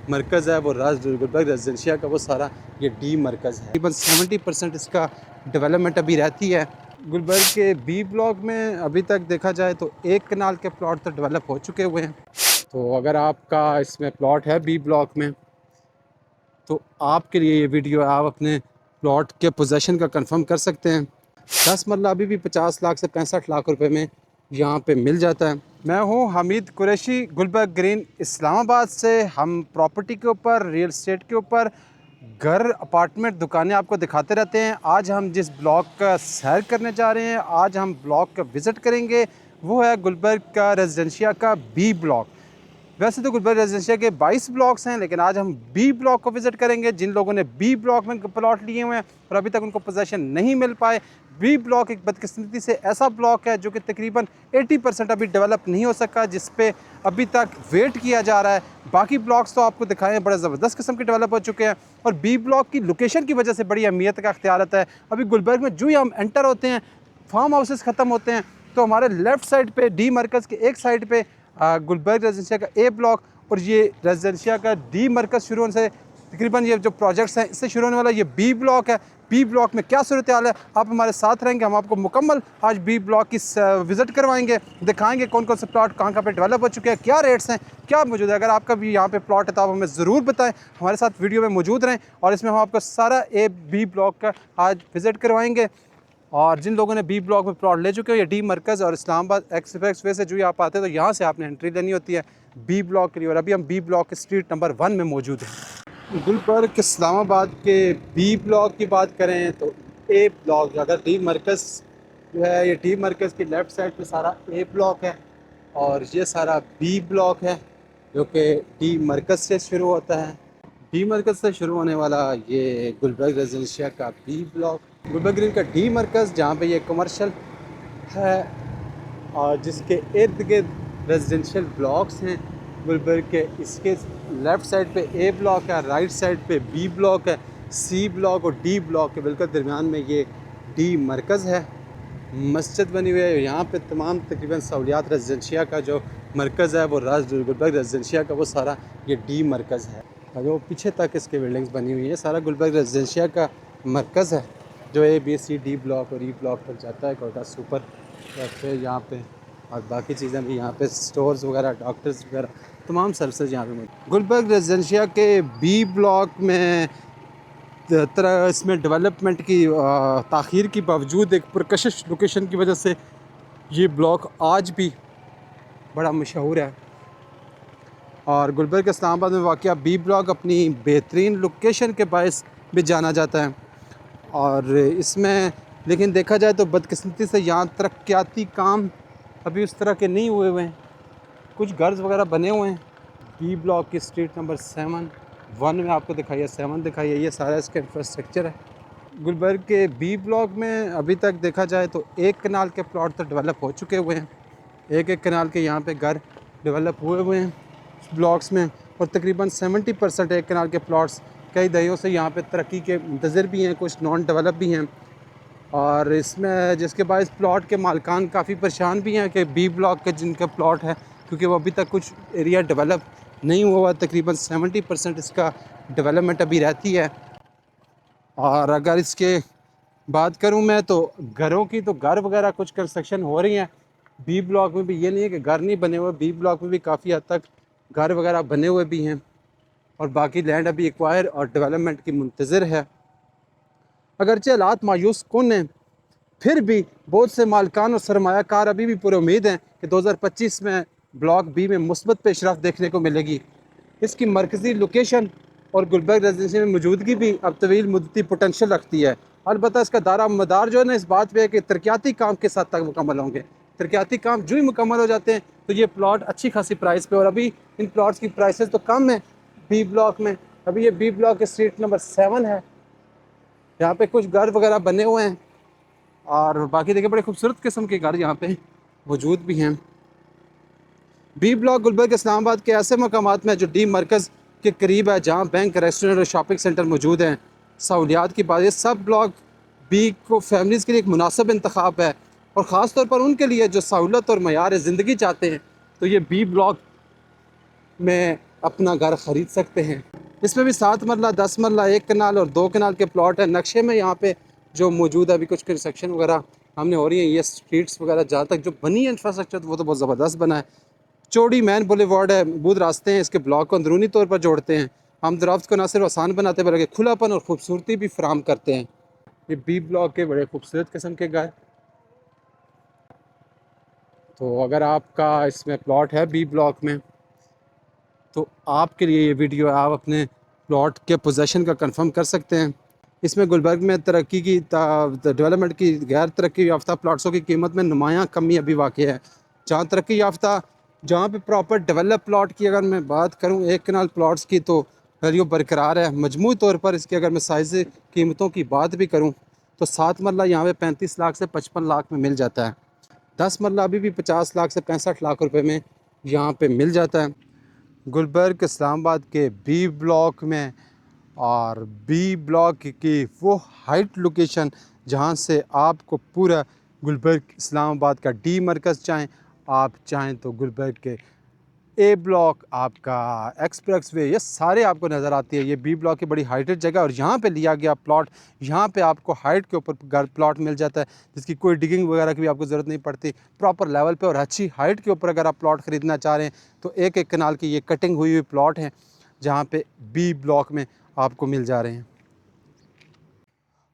मरकज़ है वो गुलबर्ग रेजिडेंशिया का, वो सारा ये डी मरकज़ है। तकरीबन 70% इसका डेवलपमेंट अभी रहती है। गुलबर्ग के बी ब्लॉक में अभी तक देखा जाए तो 1 कनाल के प्लॉट तो डेवलप हो चुके हुए हैं। तो अगर आपका इसमें प्लॉट है बी ब्लॉक में तो आपके लिए ये वीडियो, आप अपने प्लॉट के पोजेसन का कंफर्म कर सकते हैं। 10 मरला अभी भी 50 लाख से 65 लाख रुपए में यहाँ पे मिल जाता है। मैं हूँ हमीद कुरैशी, गुलबर्ग ग्रीन इस्लामाबाद से। हम प्रॉपर्टी के ऊपर, रियल एस्टेट के ऊपर, घर, अपार्टमेंट, दुकानें आपको दिखाते रहते हैं। आज हम जिस ब्लॉक का सैर करने जा रहे हैं, आज हम ब्लॉक का विज़िट करेंगे, वो है गुलबर्ग का रेजिडेंशिया का बी ब्लॉक। वैसे तो गुलबर्ग रेजिडेंशिया के 22 ब्लॉक्स हैं, लेकिन आज हम बी ब्लॉक को विज़िट करेंगे। जिन लोगों ने बी ब्लॉक में प्लॉट लिए हुए हैं और अभी तक उनको पोजेसन नहीं मिल पाए, बी ब्लॉक एक बदकिस्मती से ऐसा ब्लॉक है जो कि तकरीबन 80% अभी डेवलप नहीं हो सका, जिस पे अभी तक वेट किया जा रहा है। बाकी ब्लॉक्स तो आपको दिखाए हैं, बड़े ज़बरदस्त किस्म के डेवलप हो चुके हैं और बी ब्लॉक की लोकेशन की वजह से बड़ी अहमियत का अख्तियार है। अभी गुलबर्ग में जो ही हम एंटर होते हैं, फार्म हाउसेस ख़त्म होते हैं, तो हमारे लेफ़्ट साइड पे डी मरकज़ के एक साइड पे गुलबर्ग रेजिडेंशिया का ए ब्लॉक और ये रेजिडेंशिया का डी मरकज़ शुरू होने से तकरीबन ये जो प्रोजेक्ट्स हैं इससे शुरू होने वाला ये बी ब्लॉक है। बी ब्लॉक में क्या सूरत हाल है, आप हमारे साथ रहेंगे। हम आपको मुकम्मल आज बी ब्लॉक की विज़िट करवाएंगे, दिखाएंगे कौन कौन से प्लॉट कहाँ पे डेवलप हो चुके हैं, क्या रेट्स हैं, क्या मौजूद है। अगर आपका भी यहाँ पे प्लॉट है तो आप हमें ज़रूर बताएं, हमारे साथ वीडियो में मौजूद रहें और इसमें हम आपको सारा ए बी ब्लॉक का आज विज़िट करवाएंगे। और जिन लोगों ने बी ब्लॉक में प्लॉट ले चुके हो, ये डी मरकज़ और इस्लामाबाद एक्सप्रेस वे से जो आप आते हैं तो यहाँ से आपने एंट्री लेनी होती है बी ब्लॉक के लिए। और अभी हम बी ब्लॉक के स्ट्रीट नंबर 1 में मौजूद हैं। गुलबर्ग इस्लामाबाद के बी ब्लॉक की बात करें तो ए ब्लॉक, अगर डी मरकज़ जो है, ये डी मरकज़ की लेफ़्ट साइड पे सारा ए ब्लॉक है और ये सारा बी ब्लॉक है जो कि डी मरकज़ से शुरू होता है। डी मरकज़ से शुरू होने वाला ये गुलबर्ग रेजिडेंशिया का बी ब्लॉक, गुलबर्ग ग्रीन का डी मरकज़, जहाँ पे ये कमर्शियल है और जिसके इर्द गिर्द रेजिडेंशियल ब्लॉक्स हैं। गुलबर्ग के इसके लेफ़्ट साइड पे ए ब्लॉक है, राइट साइड पे बी ब्लॉक है, सी ब्लॉक और डी ब्लॉक के बिल्कुल दरमियान में ये डी मरकज़ है। मस्जिद बनी हुई है यहाँ पे। तमाम तकरीबन सहूलियात रेजिडेंशिया का जो मरकज़ है वो गुलबर्ग रेजिडेंशिया का, वो सारा ये डी मरकज़ है। और जो पीछे तक इसके बिल्डिंग्स बनी हुई है, सारा गुलबर्ग रेजिडेंशिया का मरकज़ है जो A B C D block और ई ब्लॉक तक जाता है। कोटा सुपर कैफे यहाँ पे और बाकी चीज़ें भी यहाँ पे, स्टोर्स वगैरह, डॉक्टर्स वगैरह, तमाम सर्विसेज यहाँ पे मौजूद। गुलबर्ग रेजिडेंशिया के बी ब्लॉक में तरह इसमें डेवलपमेंट की ताख़ीर के बावजूद एक पुरकशिश लोकेशन की वजह से ये ब्लॉक आज भी बड़ा मशहूर है। और गुलबर्ग इस्लामाबाद में वाक़या बी ब्लॉक अपनी बेहतरीन लोकेशन के बायस भी जाना जाता है। और इसमें लेकिन देखा जाए तो बदकिस्मती से यहाँ तरक्याती काम अभी उस तरह के नहीं हुए हुए हैं। कुछ घर वगैरह बने हुए हैं। बी ब्लॉक की स्ट्रीट नंबर 1 में आपको दिखाइए, 7 दिखाइए, ये सारा इसका इंफ्रास्ट्रक्चर है। गुलबर्ग के बी ब्लॉक में अभी तक देखा जाए तो 1 कनाल के प्लॉट तो डेवलप हो चुके हुए हैं। एक कनाल के यहाँ पे घर डेवलप हुए हुए हैं ब्लॉक्स में और तकरीबन 70% 1 कनाल के प्लॉट्स कई दहाइयों से यहाँ पे तरक्की के मुंतज़िर भी हैं, कुछ नॉन डेवलप भी हैं। और इसमें जिसके बायस प्लॉट के मालकान काफ़ी परेशान भी हैं कि बी ब्लॉक के जिनका प्लॉट है, क्योंकि वो अभी तक कुछ एरिया डेवलप नहीं हुआ। तकरीबन 70% इसका डेवलपमेंट अभी रहती है। और अगर इसके बात करूं मैं तो घरों की, तो घर वगैरह कुछ कंस्ट्रक्शन हो रही हैं बी ब्लॉक में भी। ये नहीं है कि घर नहीं बने हुए, बी ब्लॉक में भी काफ़ी हद तक घर वगैरह बने हुए भी हैं और बाकी लैंड अभी एक्वायर और डेवलपमेंट की मुंतज़िर है। अगरचे हालात मायूस कुन हैं, फिर भी बहुत से मालकान और सरमायाकार अभी भी पूरे उम्मीद हैं कि 2025 में ब्लॉक बी में मुस्बत पेशरफ्त देखने को मिलेगी। इसकी मरकज़ी लोकेशन और गुलबर्ग रेजिडेंशिया में मौजूदगी भी अब तवील मुद्दती पोटेंशल रखती है। अलबत्ता इसका दारा मदार जो है ना, इस बात पे है कि तरक्याती काम के साथ तक मुकम्मल होंगे। तरक्याती काम जो ही मुकम्मल हो जाते हैं तो ये प्लॉट अच्छी खासी प्राइस पे, और अभी इन प्लॉट्स की प्राइसेस तो कम है बी ब्लॉक में। अभी ये बी ब्लॉक के स्ट्रीट नंबर 7 है, यहाँ पे कुछ घर वगैरह बने हुए हैं और बाकी देखिए बड़े खूबसूरत किस्म के घर यहाँ पे मौजूद भी हैं। बी ब्लॉक गुलबर्ग इस्लामाबाद के ऐसे मकामात में जो डी मरकज़ के करीब है, जहाँ बैंक, रेस्टोरेंट और शॉपिंग सेंटर मौजूद हैं। सहूलियात की बात, ये सब ब्लॉक बी को फैमिलीज़ के लिए एक मुनासिब इंतखाब है और ख़ास तौर पर उनके लिए जो सहूलत और मयार ज़िंदगी चाहते हैं। तो ये बी ब्लॉक में अपना घर ख़रीद सकते हैं। इसमें भी 7 मरला, 10 मरला, 1 कनाल और 2 कनाल के प्लॉट हैं। नक्शे में यहाँ पे जो मौजूद है अभी कुछ कंस्ट्रक्शन वगैरह हमने हो रही है, ये स्ट्रीट्स वगैरह जहाँ तक जो बनी है इंफ्रास्ट्रक्चर वो तो बहुत ज़बरदस्त बना है। चौड़ी मैन बुलेवार्ड है, मजबूत रास्ते हैं, इसके ब्लॉक को अंदरूनी तौर पर जोड़ते हैं। हम दराफ्त को ना सिर्फ आसान बनाते बल्कि खुलापन और खूबसूरती भी फराम करते हैं। ये बी ब्लॉक के बड़े खूबसूरत किस्म के घर। तो अगर आपका इसमें प्लॉट है बी ब्लॉक में तो आपके लिए ये वीडियो है, आप अपने प्लॉट के पोजेसन का कंफर्म कर सकते हैं। इसमें गुलबर्ग में तरक्की की डेवलपमेंट की गैर तरक्की याफ्ता प्लॉट्सों की कीमत में नुमायाँ कमी अभी वाक़ है। जहाँ तरक्की याफ्ता, जहाँ पे प्रॉपर डेवलप प्लॉट की अगर मैं बात करूँ 1 कनाल प्लॉट्स की तो वैल्यू बरकरार है। मजमूई तौर पर इसकी अगर मैं साइज़ कीमतों की बात भी करूँ तो 7 मरला यहाँ पे 35 लाख से 55 लाख में मिल जाता है। 10 मरला अभी भी 50 लाख से 65 लाख रुपए में यहाँ पे मिल जाता है। गुलबर्ग इस्लामाबाद के बी ब्लॉक में, और बी ब्लॉक की वो हाइट लोकेशन जहाँ से आपको पूरा गुलबर्ग इस्लामाबाद का डी मरकज़ चाहें, आप चाहें तो गुलबर्ग के ए ब्लॉक, आपका एक्सप्रेस वे, ये सारे आपको नज़र आती है। ये बी ब्लॉक की बड़ी हाइटेड जगह और यहाँ पे लिया गया प्लॉट, यहाँ पे आपको हाइट के ऊपर घर प्लॉट मिल जाता है जिसकी कोई डिगिंग वगैरह की भी आपको ज़रूरत नहीं पड़ती। प्रॉपर लेवल पे और अच्छी हाइट के ऊपर अगर आप प्लॉट ख़रीदना चाह रहे हैं तो 1-1 कनाल की ये कटिंग हुई हुई प्लॉट हैं जहाँ पे बी ब्लॉक में आपको मिल जा रहे हैं।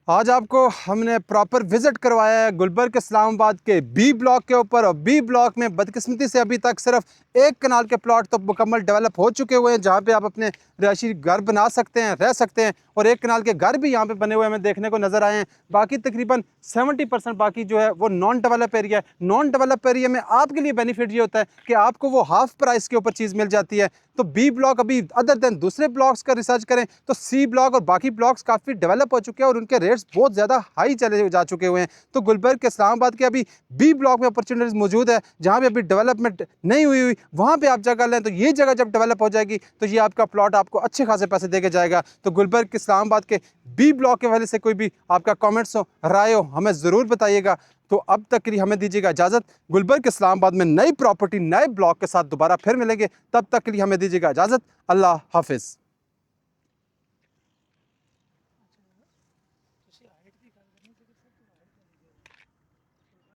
आज आपको हमने प्रॉपर विज़िट करवाया है गुलबर्ग इस्लामाबाद के बी ब्लॉक के ऊपर, और बी ब्लॉक में बदकिस्मती से अभी तक सिर्फ 1 कनाल के प्लॉट तो मुकम्मल डेवलप हो चुके हुए हैं जहाँ पे आप अपने रिहायशी घर बना सकते हैं, रह सकते हैं, और 1 कनाल के घर भी यहाँ पे बने हुए हमें देखने को नज़र आए हैं। बाकी तकरीबन 70% बाकी जो है वो नॉन डेवलप एरिया है। नॉन डेवलप एरिया में आपके लिए बेनिफिट ये होता है कि आपको वो हाफ प्राइस के ऊपर चीज़ मिल जाती है। तो बी ब्लॉक अभी अदर देन दूसरे ब्लॉक्स का रिसर्च करें तो सी ब्लॉक और बाकी ब्लॉक्स काफ़ी डेवलप हो चुके हैं और उनके रेट्स बहुत ज़्यादा हाई चले जा चुके हुए हैं। तो गुलबर्ग के इस्लामाबाद के अभी बी ब्लॉक में अपॉर्चुनिटीज़ मौजूद है जहाँ पे अभी डेवलपमेंट नहीं हुई, वहाँ पे आप जगह लें तो ये जगह जब डेवलप हो जाएगी तो ये आपका प्लॉट आपको अच्छे खासे पैसे दे के जाएगा। तो गुलबर्ग के इस्लामाबाद के बी ब्लॉक के वजह से कोई भी आपका कमेंट्स हो, राय हो, हमें ज़रूर बताइएगा। तो अब तक के लिए हमें दीजिएगा इजाज़त। गुलबर्ग इस्लामाबाद में नई प्रॉपर्टी नए ब्लॉक के साथ दोबारा फिर मिलेंगे, तब तक के लिए हमें दीजिएगा इजाज़त। अल्लाह हाफिज़।